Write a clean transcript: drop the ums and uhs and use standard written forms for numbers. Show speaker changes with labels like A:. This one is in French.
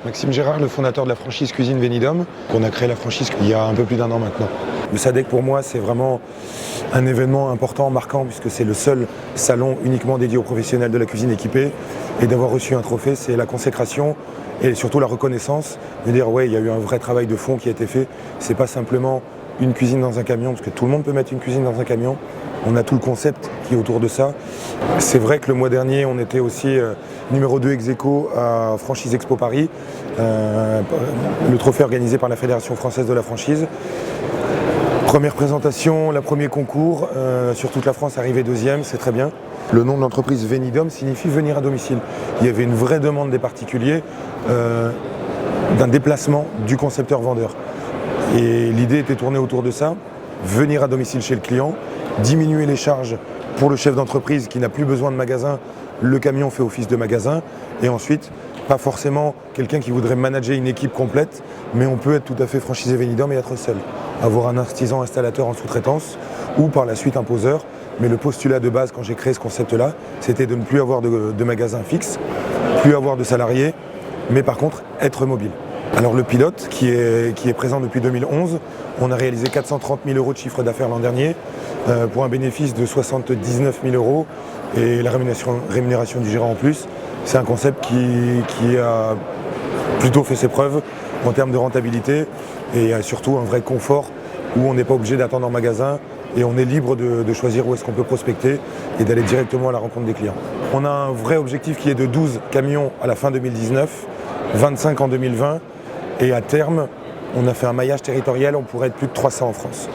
A: Maxime Gérard, le fondateur de la franchise Cuisine Venidum. On a créé la franchise il y a un peu plus d'1 an maintenant. Le SADEC pour moi c'est vraiment un événement important, marquant, puisque c'est le seul salon uniquement dédié aux professionnels de la cuisine équipée. Et d'avoir reçu un trophée, c'est la consécration et surtout la reconnaissance de dire ouais, il y a eu un vrai travail de fond qui a été fait. C'est pas simplement une cuisine dans un camion, parce que tout le monde peut mettre une cuisine dans un camion. On a tout le concept qui est autour de ça. C'est vrai que le mois dernier, on était aussi numéro 2 ex-aequo à Franchise Expo Paris, le trophée organisé par la Fédération française de la franchise. Première présentation, le premier concours, sur toute la France, arrivé 2e, c'est très bien. Le nom de l'entreprise Venidum signifie venir à domicile. Il y avait une vraie demande des particuliers d'un déplacement du concepteur-vendeur. Et l'idée était tournée autour de ça, venir à domicile chez le client, diminuer les charges pour le chef d'entreprise qui n'a plus besoin de magasin, le camion fait office de magasin, et ensuite, pas forcément quelqu'un qui voudrait manager une équipe complète, mais on peut être tout à fait franchisé Venidum et être seul. Avoir un artisan installateur en sous-traitance, ou par la suite un poseur, mais le postulat de base quand j'ai créé ce concept-là, c'était de ne plus avoir de magasin fixe, plus avoir de salariés, mais par contre être mobile. Alors le pilote qui est présent depuis 2011, on a réalisé 430 000 € de chiffre d'affaires l'an dernier pour un bénéfice de 79 000 € et la rémunération du gérant en plus. C'est un concept qui a plutôt fait ses preuves en termes de rentabilité et surtout un vrai confort où on n'est pas obligé d'attendre en magasin et on est libre de choisir où est-ce qu'on peut prospecter et d'aller directement à la rencontre des clients. On a un vrai objectif qui est de 12 camions à la fin 2019, 25 en 2020. Et à terme, on a fait un maillage territorial, on pourrait être plus de 300 en France.